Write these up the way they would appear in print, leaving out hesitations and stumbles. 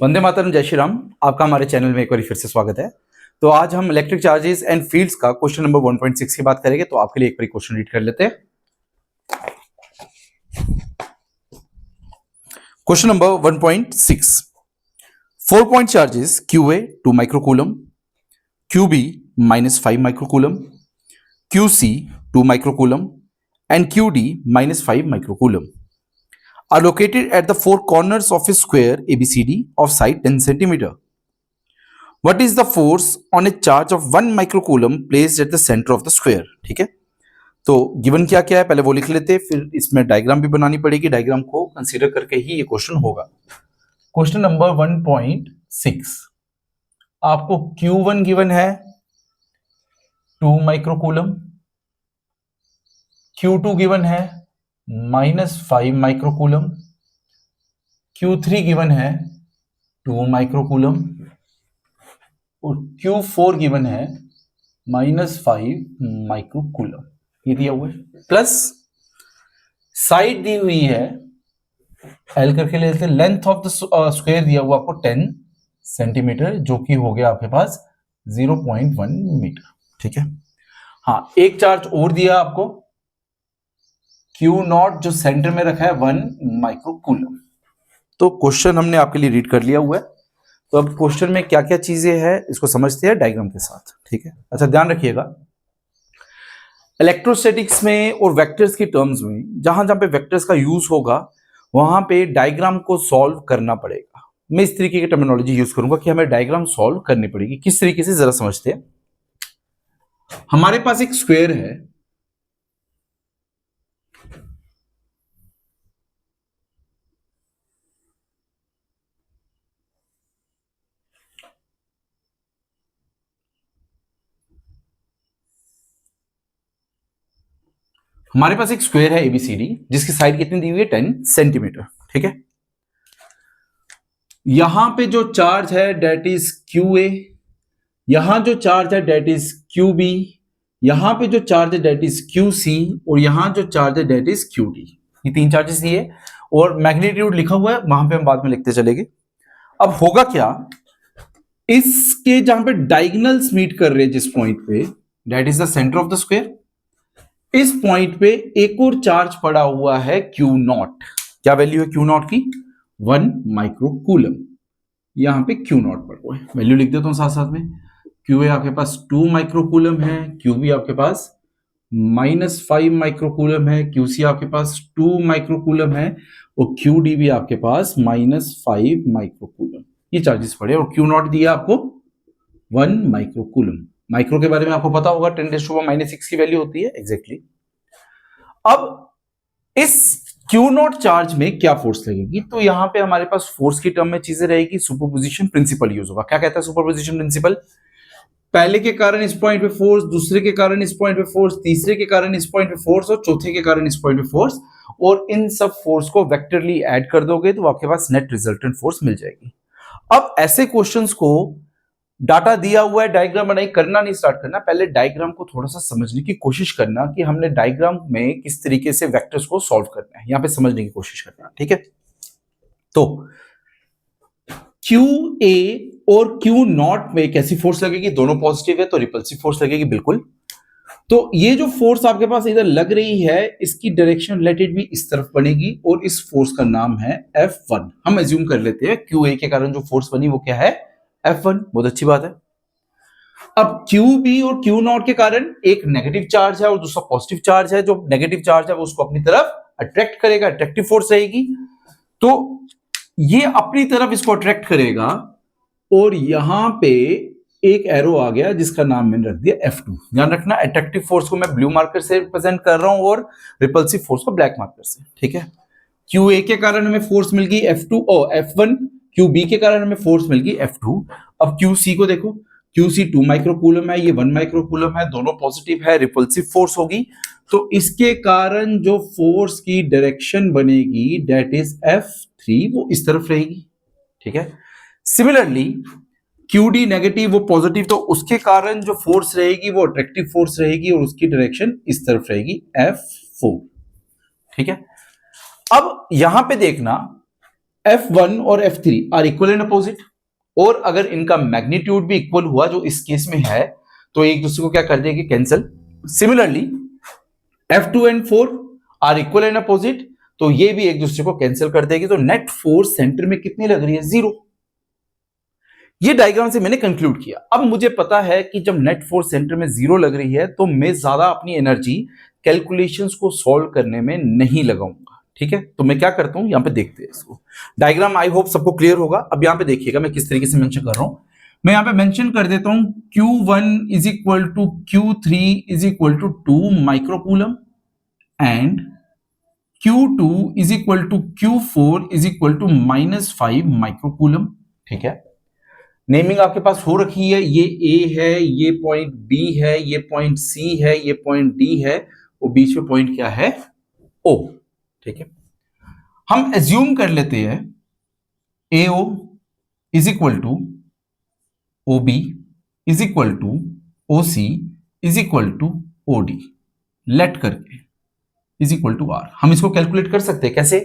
वंदे मातरम, जय श्री राम। आपका हमारे चैनल में एक बार फिर से स्वागत है। तो आज हम इलेक्ट्रिक चार्जेस एंड फील्ड्स का क्वेश्चन नंबर 1.6 की बात करेंगे। तो आपके लिए एक बार क्वेश्चन रीड कर लेते हैं। Question number 1.6, 4 point charges QA 2 microcoulomb, QB -5 microcoulomb, QC 2 microcoulomb and QD -5 microcoulomb are located at the four corners of a square ABCD of side 10 centimeter. What is the force on a charge of 1 microcoulomb placed at the center of the square? ठीक है, तो given क्या क्या है पहले वो लिख लेते हैं, फिर इसमें डायग्राम भी बनानी पड़ेगी। डायग्राम को कंसीडर करके ही ये क्वेश्चन होगा। क्वेश्चन नंबर 1.6, आपको Q1 गिवन है 2 माइक्रोकूलम, Q2 गिवन है -5 माइक्रोकूलम, Q3 गिवन है 2 माइक्रोकूलम और Q4 गिवन है -5 माइक्रोकूलम। ये दिया हुआ है, प्लस साइड दी हुई है L करके लेते हैं। लेंथ ऑफ द स्क्वायर दिया हुआ आपको 10 सेंटीमीटर, जो कि हो गया आपके पास 0.1 मीटर। ठीक है, हाँ, एक चार्ज और दिया आपको Q0 जो सेंटर में रखा है 1 माइक्रोकूलम। तो क्वेश्चन हमने आपके लिए रीड कर लिया हुआ है। तो अब क्वेश्चन में क्या क्या चीजें हैं इसको समझते हैं डायग्राम के साथ। ठीक है, अच्छा ध्यान रखिएगा, इलेक्ट्रोस्टैटिक्स में और वेक्टर्स की टर्म्स में जहां जहां पे वेक्टर्स का यूज होगा वहां पे डायग्राम को सॉल्व करना पड़ेगा। मैं इस तरीके की टर्मिनोलॉजी यूज करूंगा कि हमें डायग्राम सॉल्व करनी पड़ेगी। किस तरीके से जरा समझते हैं। हमारे पास एक स्क्वायर है, हमारे पास एक स्क्वायर है ABCD जिसकी साइड कितनी दी हुई है 10 सेंटीमीटर। ठीक है, यहां पे जो चार्ज है डेट इज QA, यहां जो चार्ज है डेट इज QB, यहां पे जो चार्ज है डेट इज QC और यहां जो चार्ज है डेट इज QD। ये तीन चार्जेस दिए और मैग्नीट्यूड लिखा हुआ है, वहां पे हम बाद में लिखते चलेंगे। अब होगा क्या, इसके जहां पे डायगोनल्स मीट कर रहे हैं जिस पॉइंट पे, that is the centre of the square, इस पॉइंट पे एक और चार्ज पड़ा हुआ है Q0। क्या वैल्यू है Q0 की? 1 माइक्रोकूलम। यहां पे Q0 पड़ा हुआ है, वैल्यू लिख देता हूं साथ साथ में। QA आपके पास 2 माइक्रोकूलम है, QB आपके पास -5 माइक्रोकूलम है, QC आपके पास 2 माइक्रोकूलम है और QD भी आपके पास -5 माइक्रोकूलम। ये चार्जेस पड़े और Q0 दिया आपको 1 माइक्रोकूलम। माइक्रो के बारे में आपको पता होगा 10⁻⁻6 की वैल्यू होती है एग्जैक्टली। अब इस Q0 चार्ज में क्या फोर्स लगेगी, तो यहां पे हमारे पास फोर्स की टर्म में चीजें रहेगी, सुपरपोजिशन प्रिंसिपल यूज होगा। क्या कहता है सुपरपोजिशन प्रिंसिपल? पहले के कारण इस पॉइंट पे फोर्स, दूसरे के कारण इस पॉइंट पे फोर्स, तीसरे के कारण इस पॉइंट पे फोर्स और चौथे के कारण इस पॉइंट पे फोर्स, और इन सब फोर्स को वेक्टरली ऐड कर दोगे तो आपके पास नेट रिजल्टेंट फोर्स मिल जाएगी। अब ऐसे क्वेश्चंस को डाटा दिया हुआ है, डायग्राम बनाई, करना नहीं स्टार्ट करना, पहले डायग्राम को थोड़ा सा समझने की कोशिश करना कि हमने डायग्राम में किस तरीके से वेक्टर्स को सॉल्व करना है, यहां पे समझने की कोशिश करना। ठीक है, तो QA और Q0 में कैसी फोर्स लगेगी? दोनों पॉजिटिव है तो रिपल्सिव फोर्स लगेगी बिल्कुल। तो ये जो फोर्स आपके पास इधर लग रही है इसकी डायरेक्शन रिलेटेड भी इस तरफ बनेगी और इस फोर्स का नाम है F1। हम एज्यूम कर लेते हैं QA के कारण जो फोर्स बनी वो क्या है? F1। बहुत अच्छी बात है। अब QB और Q0 के कारण एक नेगेटिव चार्ज है और दूसरा पॉजिटिव चार्ज है। जो नेगेटिव चार्ज है वो उसको अपनी तरफ अट्रैक्ट करेगा, अट्रैक्टिव फोर्स रहेगी। तो ये अपनी तरफ इसको अट्रैक्ट करेगा और यहां पे एक एरो आ गया जिसका नाम मैंने रख दिया F2। ध्यान रखना, अट्रैक्टिव फोर्स को मैं ब्लू मार्कर से रिप्रेजेंट कर रहा हूं और रिपल्सिव फोर्स को ब्लैक मार्कर से। ठीक है, QA के कारण हमें फोर्स मिल गई F2 और F1, QB के कारण हमें फोर्स मिल गई F2। अब QC को देखो, QC 2 माइक्रोकूलम है, ये 1 माइक्रोकूलम है, दोनों पॉजिटिव है, रिपल्सिव फोर्स होगी। तो इसके कारण जो फोर्स की डायरेक्शन बनेगी डेट इज F3, वो इस तरफ रहेगी। ठीक है, सिमिलरली QD नेगेटिव, वो पॉजिटिव, तो उसके कारण जो फोर्स रहेगी वो अट्रैक्टिव फोर्स रहेगी और उसकी डायरेक्शन इस तरफ रहेगी F4। ठीक है, अब यहां पे देखना F1 और F3 are equal and opposite, और अगर इनका मैग्नीट्यूड भी इक्वल हुआ जो इस केस में है तो एक दूसरे को क्या कर देंगे, cancel. Similarly F2 and 4 are equal and opposite, तो ये भी एक दूसरे को कैंसिल कर देगी, तो नेट फोर्स सेंटर में कितनी लग रही है, 0। ये डायग्राम से मैंने कंक्लूड किया। अब मुझे पता है कि जब नेट फोर्स सेंटर में 0 लग रही है तो मैं ज्यादा अपनी एनर्जी कैलकुलेशंस को सॉल्व करने में नहीं लगाऊंगा, ठीक है। तो मैं क्या करता हूं, यहां पे देखते हैं इसको। डायग्राम आई होप सबको क्लियर होगा। अब यहां पे देखिएगा मैं किस तरीके से मेंशन कर रहा हूं। मैं यहां पे मेंशन कर देता हूं Q1 is equal to Q3 is equal to 2 microcoulomb and Q2 is equal to Q4 is equal to -5 microcoulomb, ठीक है। नेमिंग आपके पास हो रखी है, ये A है, ये पॉइंट B है, ये पॉइंट C है, ये पॉइंट D है, वो बीच में पॉइंट क्या है, O, ठीक है। हम एज्यूम कर लेते हैं AO is equal to OB is equal to OC is equal to OD, let करके इज इक्वल टू R। हम इसको कैलकुलेट कर सकते हैं कैसे,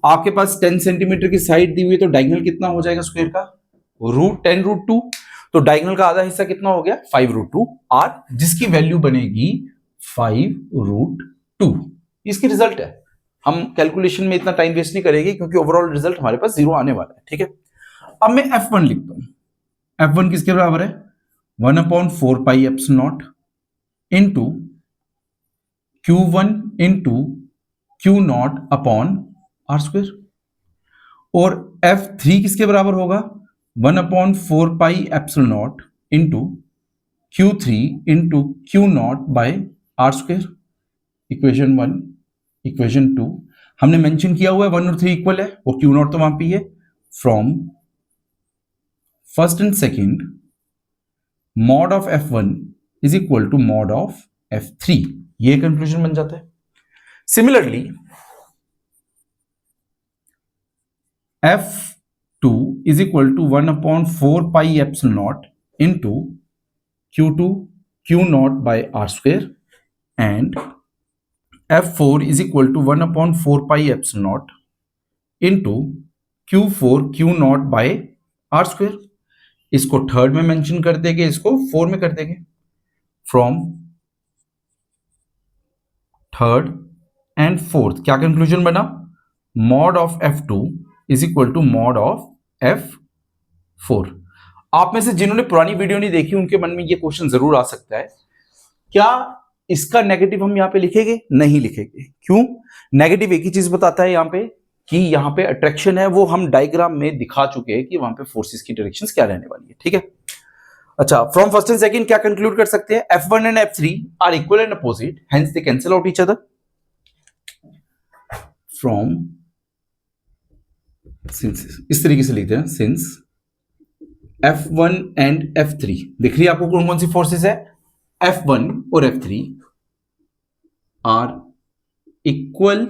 आपके पास 10 सेंटीमीटर की साइड दी हुई है तो डायगोनल कितना हो जाएगा स्क्वायर का, √10√2, तो डायगोनल का आधा हिस्सा कितना हो गया, 5√2 R, जिसकी वैल्यू बनेगी 5√2। इसकी रिजल्ट है। हम कैलकुलेशन में इतना टाइम वेस्ट नहीं करेंगे क्योंकि ओवरऑल रिजल्ट हमारे पास 0 आने वाला है, ठीक है। अब मैं F1 लिखता हूं। F1 किसके बराबर है, 1/4 pi epsilon naught into Q1 into Q0 upon R square, और F3 किसके बराबर होगा, 1/4 pi epsilon naught into Q3 into Q0 by R square. Equation 1, equation 2 हमने मेंशन किया हुआ है 1 और 3 इक्वल है, वो Q0 तो वहां पे है। From first and second mod of F1 is equal to mod of F3, ये कंक्लूजन बन जाता है। Similarly F2 is equal to 1/4 pi epsilon naught into Q2 Q0 by R square and F4 is equal to 1/4 pi epsilon naught into Q4 Q0 by R square. इसको third में mention कर देंगे, इसको 4 में कर देंगे। फ्रॉम थर्ड एंड फोर्थ क्या conclusion बना, mod of F2 is equal to mod of F4। आप में से जिन्होंने पुरानी वीडियो नहीं देखी उनके मन में ये क्वेश्चन जरूर आ सकता है, क्या इसका नेगेटिव हम यहां पे लिखेंगे, नहीं लिखेंगे। क्यों, नेगेटिव एक ही चीज बताता है यहां पे कि यहां पे अट्रैक्शन है, वो हम डायग्राम में दिखा चुके हैं कि वहां पे फोर्सेस की डायरेक्शंस क्या रहने वाली है, ठीक है। अच्छा, फ्रॉम फर्स्ट एंड सेकंड क्या कंक्लूड कर सकते हैं, F1 and F3 are equal and opposite, hence they cancel out each other. From since, इस तरीके से लिखते हैं, सिंस F1 एंड F3, दिख रही है आपको कौन कौन सी फोर्सेस है, F1 और F3 are equal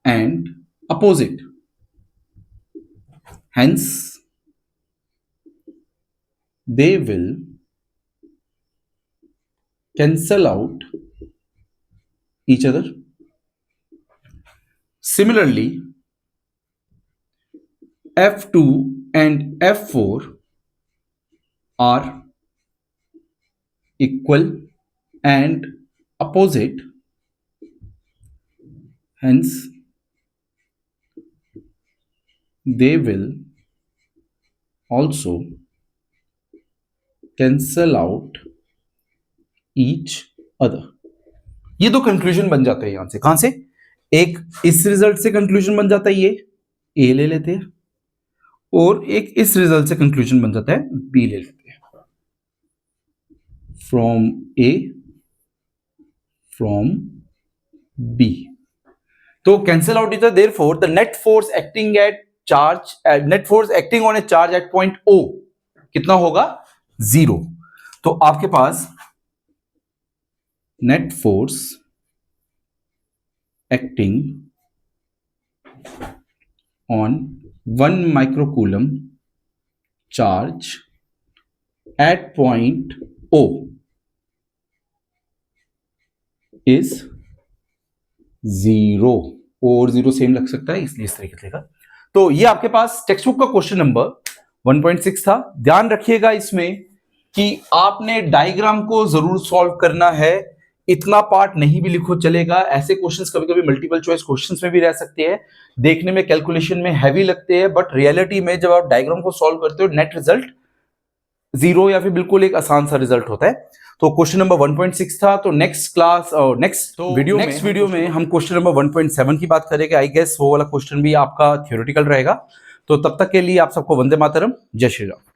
and opposite, hence they will cancel out each other. Similarly, F2 and F4 are equal and opposite, hence they will also cancel out each other. ये दो कंक्लूजन बन जाते हैं यहां से, कहां से, एक इस रिजल्ट से कंक्लूजन बन जाता है, ये ए ले लेते हैं, और एक इस रिजल्ट से कंक्लूजन बन जाता है बी ले लेते हैं। फ्रॉम ए, फ्रॉम बी, तो cancel out each other, therefore the net force acting at charge, net force acting on a charge at point O कितना होगा, 0। तो आपके पास net force acting on 1 microcoulomb charge at point O is 0, और 0 same लग सकता है इसलिए इस तरीके से लिखा। तो ये आपके पास टेक्स्ट बुक का क्वेश्चन नंबर 1.6 था। ध्यान रखिएगा इसमें कि आपने डायग्राम को जरूर सॉल्व करना है, इतना पार्ट नहीं भी लिखो चलेगा। ऐसे क्वेश्चंस कभी कभी मल्टीपल चॉइस क्वेश्चंस में भी रह सकते हैं, देखने में कैलकुलेशन में हैवी लगते हैं, बट रियलिटी में जब आप डायग्राम को सॉल्व करते हो नेट रिजल्ट 0 या फिर बिल्कुल एक आसान सा रिजल्ट होता है। तो क्वेश्चन नंबर 1.6 था। तो नेक्स्ट क्लास और नेक्स्ट वीडियो में हम क्वेश्चन नंबर 1.7 की बात करेंगे। आई गेस वो वाला क्वेश्चन भी आपका थ्योरेटिकल रहेगा। तो तब तक के लिए आप सबको वंदे मातरम, जय श्री राम।